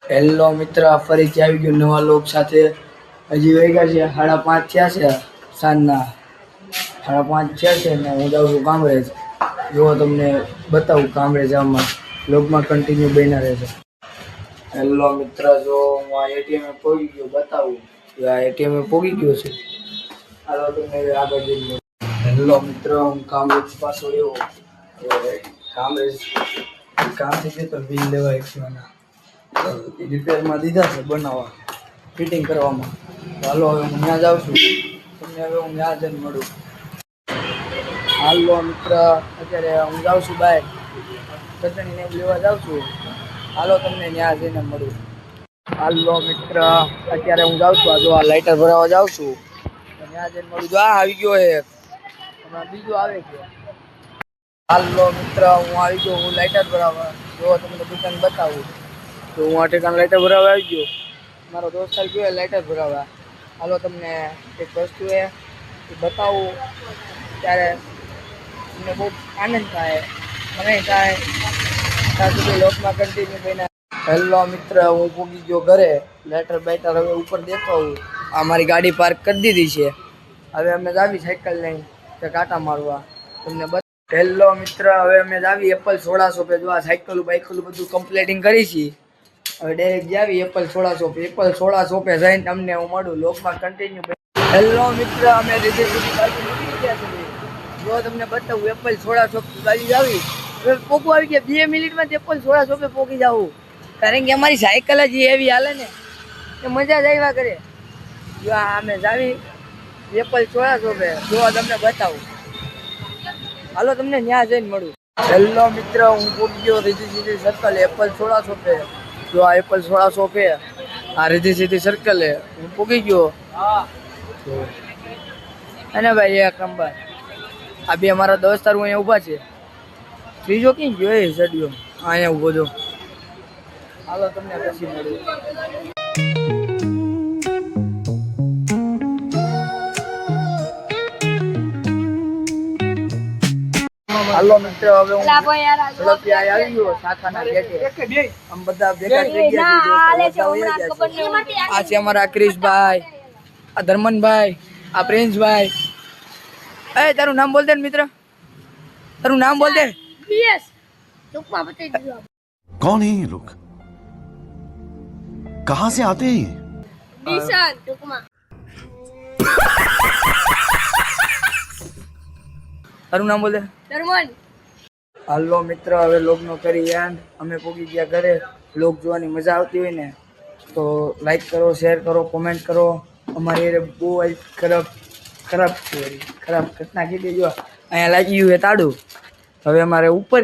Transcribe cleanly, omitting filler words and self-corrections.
Hello મિત્ર, ફરીથી આવી ગયો નવા લોક સાથે. હજી વાગ્યા છે 5:30 થયા છે સાંજના. 5:30 થયા છે ને હું જાઉં છું કામરેજ. જો તમને બતાવું કામરેજ આમાં લોગમાં કન્ટિન્યુ બન્યા રહે છે. હેલો મિત્ર, જો હું આ એટીએમ પહોંચી ગયો, બતાવું આ એટીએમ પહોંચી ગયો છે. હાલો તમને આગળ જઈને. હેલો મિત્ર, હું કામરેજ પાછો આવ્યો. કામરેજ કામ થઈ ગયું તો બિલ લેવા એકવાના રિપેરમાં દીધા છે, બનાવવા ફિટિંગ કરવામાં. હાલો હવે હું ત્યાં જાઉં છું, તમને હવે હું ત્યાં જઈને મળું. હાલો મિત્ર, અત્યારે હું જાઉં છું બહાર, ચટણીને લેવા જાઉં છું. હાલો તમને ત્યાં જઈને મળું. હાલો મિત્ર, અત્યારે હું જાઉં છું, જો આ લાઇટર ભરાવા જાઉં છું, ત્યાં જઈને મળું. જો આ આવી ગયો એક, હમણાં બીજો આવે છે. હાલો મિત્ર, હું આવી ગયો, હું લાઇટર ભરાવા. જો તમને દુકાન બતાવું તો હું આ ઠેકાણ લાઇટર ભરાવા આવી ગયો. મારો દોસ્ત ગયો લાઇટર ભરાવા. હાલો તમને એક વસ્તુ એ બતાવું, ત્યારે તમને બહુ આનંદ થાય, મને થાય ત્યાં સુધી લોકમાં કન્ટિન્યુ બન્યા. હેલો મિત્ર, હું પૂગી ગયો ઘરે. લાઇટર બાઇટર હવે ઉપર દેખાવું. આ મારી ગાડી પાર્ક કરી દીધી છે. હવે અમે જાવી સાયકલ લઈને તે કાંટા મારવા. તમને હેલો મિત્ર, હવે અમે જાવી એપલ સોડા શોપે. જો આ સાયકલ બાઇકલું બધું કમ્પ્લીટિંગ કરી છે. હવે ડાયરેક્ટ જાવી apple soda shop. Apple soda શોપે જઈને તમને હું મળું લોકમાં કન્ટિન્યુ. હેલો મિત્ર, અમે રીધે સુધી બાજુ નીકળી ગયા છીએ. જો તમને બતાવું એપલ સોડા શોપ બાજુ જાવી. હવે પોકું આવી ગયા 2 મિનિટમાં એપલ સોડા શોપે પોકી જાવું, કારણ કે અમારી સાયકલ જ એવી હાલે ને કે મજા જ આવ્યા કરે. જો અમે જાવી એપલ સોડા શોપે, જો તમને બતાવું. હાલો તમને ત્યાં જઈને મળું. હેલો મિત્ર, હું પૂરી ગયો રીધી સીધી સર્કલ એપલ સોડા શોપે. જો આ એપલ સોડા શોપે, આ રીધી સીધી સર્કલ હું પૂગી ગયો. અને ભાઈ એક નંબર આ બે અમારા દોસ્તારો અહીંયા ઊભા છે. ત્રીજો ક્યાં ગયો એ સડ્યો અહીંયા ઊભો છો. હાલો તમને પછી મળું. હાલો મિત્ર, હવે હું ઝડપથી આવી ગયો શાખાના ગેટે. આમ બધા ભેગા થઈ ગયા છે. આ છે અમારા ક્રિશભાઈ, આ ધર્મનભાઈ, આ પ્રિન્સભાઈ. એ તારું નામ બોલ દે ને મિત્ર, તારું નામ બોલ દે. कौन है ये लोग, कहाँ से आते हैं ये? તારું નામ બોલ દે. હાલો મિત્ર, હવે લોગનો કરી એન્ડ. અમે પહોંચી ગયા ઘરે. લોગ જોવાની મજા આવતી હોય ને તો લાઈક કરો, શેર કરો, કોમેન્ટ કરો. અમારી એ બહુ ખરાબ ઘટના કીધી. જો અહીંયા લાગી ગયું છે તાડું. હવે અમારે ઉપર